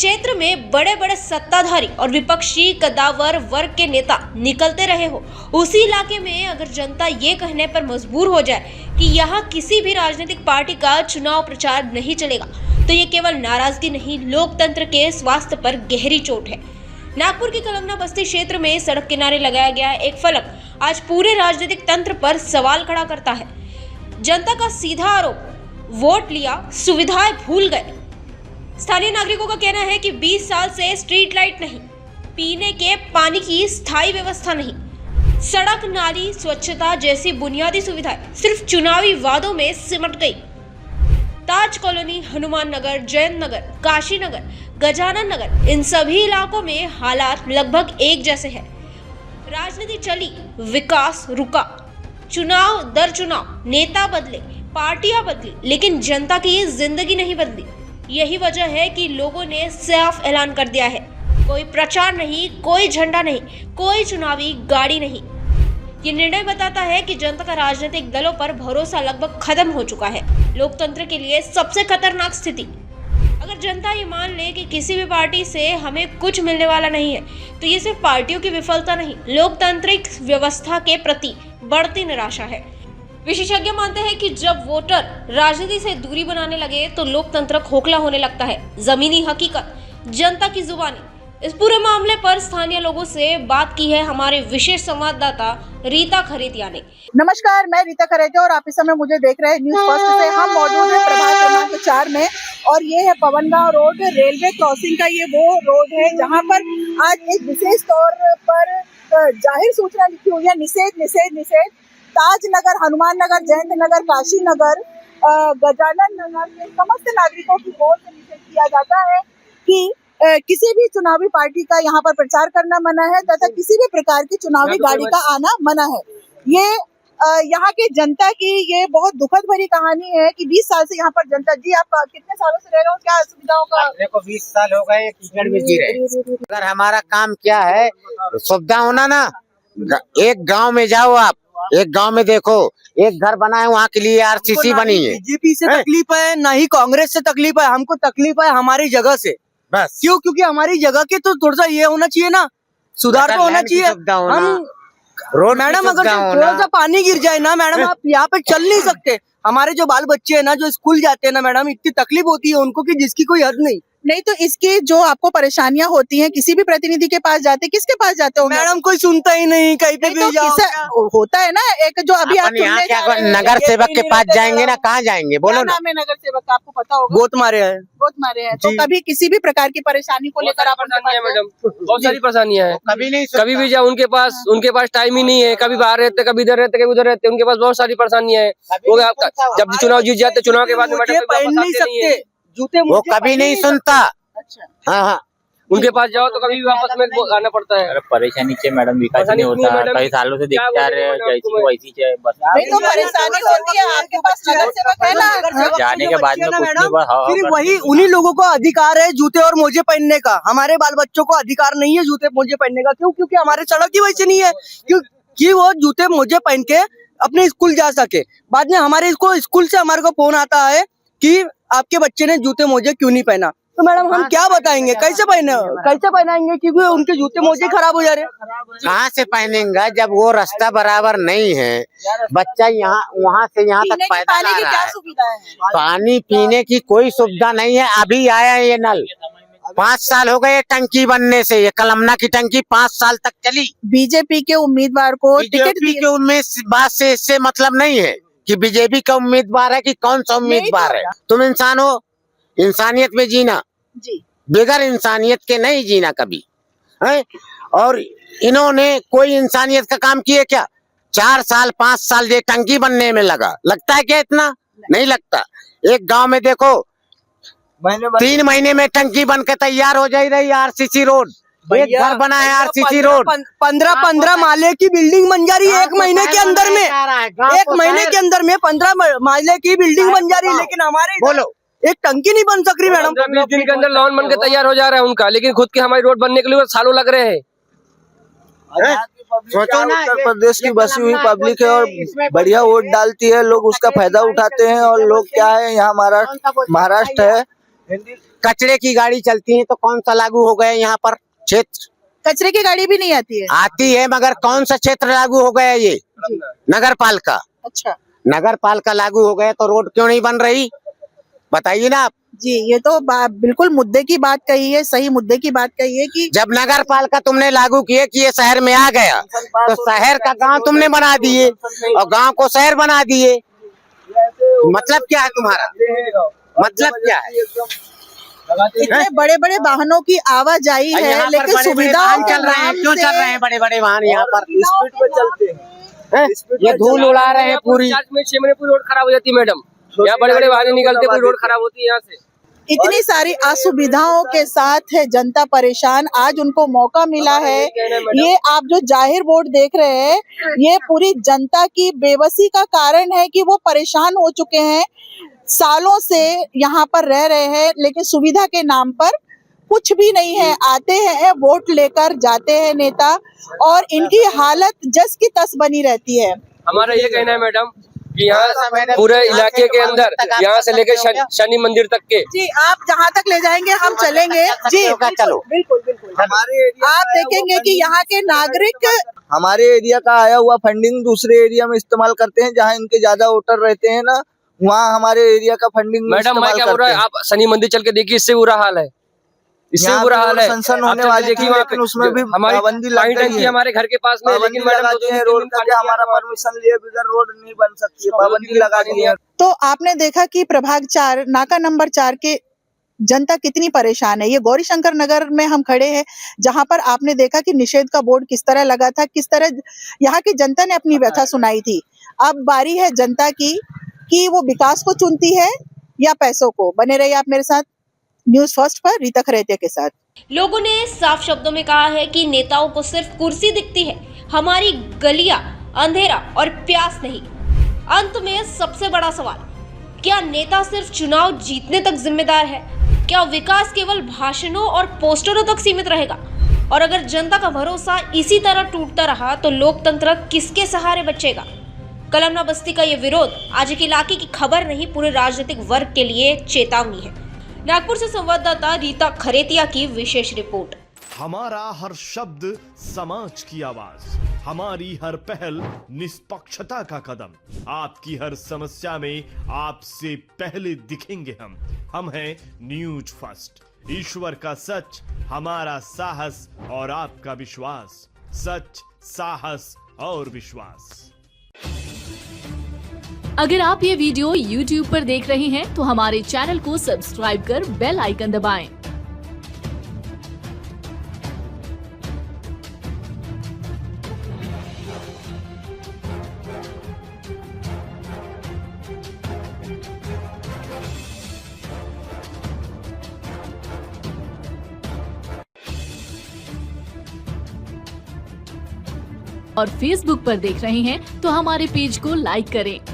क्षेत्र में बड़े बड़े सत्ताधारी और विपक्षी कद्दावर वर्ग के नेता निकलते रहे हो, उसी इलाके में अगर जनता ये कहने पर मजबूर हो जाए कि यहाँ किसी भी राजनीतिक पार्टी का चुनाव प्रचार नहीं चलेगा, तो ये केवल नाराजगी नहीं, लोकतंत्र के स्वास्थ्य पर गहरी चोट है। नागपुर की कलमना बस्ती क्षेत्र में सड़क किनारे लगाया गया एक फलक आज पूरे राजनीतिक तंत्र पर सवाल खड़ा करता है। जनता का सीधा आरोप, वोट लिया, सुविधाएं भूल गए। स्थानीय नागरिकों का कहना है कि 20 साल से स्ट्रीट लाइट नहीं, पीने के पानी की स्थायी व्यवस्था नहीं, सड़क, नाली, स्वच्छता जैसी बुनियादी सुविधाएं सिर्फ चुनावी वादों में सिमट गई। ताज कॉलोनी, हनुमान नगर, जयंत नगर, काशी नगर, गजानन नगर, इन सभी इलाकों में हालात लगभग एक जैसे हैं। राजनीति चली, विकास रुका, चुनाव दर चुनाव, नेता बदले, पार्टियां बदली, लेकिन जनता की जिंदगी नहीं बदली। यही वजह है कि लोगों ने साफ ऐलान कर दिया है, कोई प्रचार नहीं, कोई झंडा नहीं, कोई चुनावी गाड़ी नहीं। ये निर्णय बताता है कि जनता का राजनीतिक दलों पर भरोसा लगभग खत्म हो चुका है। लोकतंत्र के लिए सबसे खतरनाक स्थिति। अगर जनता ये मान ले कि किसी भी पार्टी से हमें कुछ मिलने वाला नहीं है, तो ये सिर्फ पार्टियों की विफलता नहीं, लोकतांत्रिक व्यवस्था के प्रति बढ़ती निराशा है। विशेषज्ञ मानते हैं कि जब वोटर राजनीति से दूरी बनाने लगे तो लोकतंत्र खोखला होने लगता है। जमीनी हकीकत, जनता की जुबानी। इस पूरे मामले पर स्थानीय लोगों से बात की है हमारे विशेष संवाददाता रीता खरेतिया ने। नमस्कार, मैं रीता खरेतिया और आप इस समय मुझे देख रहे हैं न्यूज फर्स्ट से। हम मौजूद है प्रभाग क्रमांक 4 में और ये है पवनगांव रोड, रेलवे क्रॉसिंग का ये वो रोड है जहाँ पर आज एक विशेष तौर पर जाहिर सूचना लिखी हुई है, निषेध निषेध निषेध। ताज नगर, हनुमान नगर, जयंत नगर, काशी नगर, गजानन नगर के समस्त नागरिकों की ओर से निषेध किया जाता है कि किसी भी चुनावी पार्टी का यहाँ पर प्रचार करना मना है तथा किसी भी प्रकार की चुनावी गाड़ी का आना मना है। ये यहाँ की जनता की ये बहुत दुखद भरी कहानी है कि 20 साल से यहाँ पर जनता। जी, आप कितने सालों से रह रहे हो, क्या असुविधाओं का? देखो 20 साल हो गए में जी रहे। अगर हमारा काम क्या है, सुविधा होना ना। एक गांव में जाओ, आप एक गांव में देखो, एक घर बना है, वहाँ के लिए आरसीसी बनी है। बीजेपी से तकलीफ है, ना ही कांग्रेस से तकलीफ है, हमको तकलीफ है हमारी जगह से। बस क्यों? क्योंकि हमारी जगह के तो थोड़ा सा ये होना चाहिए ना, सुधार तो होना चाहिए। हम रोड मैडम, अगर थोड़ा सा पानी गिर जाए ना मैडम, आप यहाँ पे चल नहीं सकते। हमारे जो बाल बच्चे हैं ना, जो स्कूल जाते हैं ना मैडम, इतनी तकलीफ होती है उनको कि जिसकी कोई हद नहीं। नहीं तो इसकी जो आपको परेशानियां होती हैं, किसी भी प्रतिनिधि के पास जाते, किसके पास जाते हो मैडम? कोई सुनता ही नहीं, कहीं पे भी जाओ। होता है ना एक जो अभी आप यहाँ क्या नगर सेवक के पास जाएंगे ना, कहाँ जाएंगे बोलो ना? नाम है नगर सेवक का, आपको पता होगा? गोत मारे हैं। गोत मारे हैं। तो कभी किसी भी प्रकार की परेशानी को लेकर आप मैडम बहुत सारी परेशानियां हैं। कभी भी जाओ उनके पास टाइम ही नहीं है। कभी बाहर रहते, कभी इधर रहते, कभी उधर रहते, उनके पास बहुत सारी परेशानियां हैं। वो जब चुनाव जीत जाते, चुनाव के बाद में पहन नहीं सकते जूते, वो कभी नहीं सुनता। हाँ हाँ, उनके पास जाओ तो कभी भी वापस में आना पड़ता है। परेशानी से मैडम विकास नहीं होता, कई सालों से देखते आ रहे हैं, जैसी वैसी है बस। नहीं तो परेशानी होती है, आपके पास नगर सेवक है ना, जाने के बाद में कुछ नहीं, फिर वही उन्हीं लोगों को अधिकार है जूते और मोजे पहनने का। हमारे बाल बच्चों को अधिकार नहीं है जूते मोजे पहनने का। क्यों? क्योंकि हमारे सड़क ही वैसे नहीं है क्योंकि वो जूते मोजे पहन के अपने स्कूल जा सके। बाद में हमारे स्कूल से हमारे को फोन आता है कि आपके बच्चे ने जूते मोजे क्यों नहीं पहना। तो मैडम हम क्या बताएंगे, कैसे पहनाएंगे? क्योंकि उनके जूते मोजे खराब हो जा रहे हैं। कहाँ से पहनेंगे जब वो रास्ता बराबर नहीं है? बच्चा यहाँ वहाँ से यहाँ तक पैदा ला रहा है। पानी पीने की कोई सुविधा नहीं है। अभी आया ये नल, 5 साल हो गए टंकी बनने से। ये कलमना की टंकी 5 साल तक चली। बीजेपी के उम्मीदवार को टिकट के उम्मीद बात से इससे मतलब नहीं है कि बीजेपी का उम्मीदवार है कि कौन सा उम्मीदवार है। तुम इंसान हो, इंसानियत में जीना जी, बगैर इंसानियत के नहीं जीना कभी है। और इन्होंने कोई इंसानियत का काम किए क्या? 4 साल 5 साल ये टंकी बनने में लगता है क्या? इतना नहीं लगता। एक गांव में देखो 3 महीने में टंकी बन के तैयार हो जा रही। आरसीसी रोड, एक घर बना है आरसीसी रोड, 15 माले की बिल्डिंग बन जा रही है 1 महीने के अंदर में। 1 महीने के अंदर में 15 माले की बिल्डिंग बन जा रही है, लेकिन हमारे बोलो एक टंकी नहीं बन सक रही मैडम। 20 दिन के अंदर लॉन बन के तैयार हो जा रहा है उनका, लेकिन खुद की हमारी रोड बनने के लिए सालों लग रहे हैं। सोचो ना, उत्तर प्रदेश की बसी हुई पब्लिक है और बढ़िया वोट डालती है, लोग उसका फायदा उठाते हैं। और लोग क्या है, यहाँ महाराष्ट्र है, कचरे की गाड़ी चलती है तो कौन सा लागू हो गया यहाँ पर क्षेत्र? कचरे की गाड़ी भी नहीं आती है। आती है मगर कौन सा क्षेत्र लागू हो गया? ये नगर पालिका। अच्छा नगर पालिका लागू हो गया तो रोड क्यों नहीं बन रही? बताइए ना आप। जी, ये तो बिल्कुल मुद्दे की बात कही है, सही मुद्दे की बात कही है कि जब नगर पालिका तुमने लागू किए कि ये शहर में आ गया तो शहर का गांव तुमने बना दिए और गांव को शहर बना दिए। मतलब क्या है तुम्हारा? मतलब क्या है? इतने बड़े बड़े वाहनों की आवाजाही है यहाँ पर लेकिन बड़े-बड़े सुविधाओं वाहन के चल रहे हैं। नाम क्यों से चल रहे हैं बड़े बड़े वाहन यहाँ पर? स्पीड पे चलते हैं। ये धूल उड़ा रहे हैं पूरी। 6 महीने पूरी रोड खराब हो जाती है मैडम। यहाँ बड़े बड़े वाहन निकलते पूरी रोड खराब होती है यहाँ से। इतनी सारी असुविधाओं के साथ है जनता परेशान। आज उनको मौका मिला है। ये आप जो जाहिर बोर्ड देख रहे हैं ये पूरी जनता की बेबसी का कारण है कि वो परेशान हो चुके हैं, सालों से यहाँ पर रह रहे हैं लेकिन सुविधा के नाम पर कुछ भी नहीं है। आते हैं वोट लेकर जाते हैं नेता और इनकी हालत जस की तस बनी रहती है। हमारा ये कहना है मैडम कि यहाँ पूरे इलाके के अंदर यहाँ से लेकर शनि मंदिर तक के जी आप जहाँ तक ले जाएंगे हम चलेंगे। जी चलो। बिल्कुल बिल्कुल। हमारे आप देखेंगे कि यहाँ के नागरिक हमारे एरिया का आया हुआ फंडिंग दूसरे एरिया में इस्तेमाल करते हैं, जहाँ इनके ज्यादा वोटर रहते हैं ना, वहाँ हमारे एरिया का फंडिंग मैडम मैं क्या बोल रहा है, आप शनि मंदिर चल के देखिए, इससे बुरा हाल है, इससे बुरा हाल है। सनसन होने वाली थी वहाँ पे, उसमें भी हमारी पाबंदी लग गई है। हमारे घर के पास में, लेकिन मैडम रोड का हमारा परमिशन लिए बगैर रोड नहीं बन सकती है, पाबंदी लगा दी है। तो आपने देखा कि प्रभाग 4 नाका नंबर 4 के जनता कितनी परेशान है। ये गौरीशंकर नगर में हम खड़े हैं जहां पर आपने देखा कि निषेध का बोर्ड किस तरह लगा था, किस तरह यहाँ की जनता ने अपनी व्यथा सुनाई थी। अब बारी है जनता की कि वो विकास को चुनती है या पैसों को। बने रहिए आप मेरे साथ न्यूज़ फर्स्ट पर रीता खरेतिया के साथ। लोगों ने साफ शब्दों में कहा है कि नेताओं को सिर्फ कुर्सी दिखती है, हमारी गलियां अंधेरा और प्यास नहीं। अंत में सबसे बड़ा सवाल, क्या नेता सिर्फ चुनाव जीतने तक जिम्मेदार है? क्या विकास केवल भाषणों और पोस्टरों तक सीमित रहेगा? और अगर जनता का भरोसा इसी तरह टूटता रहा तो लोकतंत्र किसके सहारे बचेगा? कलमना बस्ती का ये विरोध आज एक इलाके की खबर नहीं, पूरे राजनीतिक वर्ग के लिए चेतावनी है। नागपुर से संवाददाता रीता खरेतिया की विशेष रिपोर्ट। हमारा हर शब्द समाज की आवाज, हमारी हर पहल निष्पक्षता का कदम, आपकी हर समस्या में आपसे पहले दिखेंगे हम हैं न्यूज फर्स्ट। ईश्वर का सच, हमारा साहस और आपका विश्वास। सच, साहस और विश्वास। अगर आप ये वीडियो YouTube पर देख रहे हैं तो हमारे चैनल को सब्सक्राइब कर बेल आइकन दबाएं। और Facebook पर देख रहे हैं तो हमारे पेज को लाइक करें।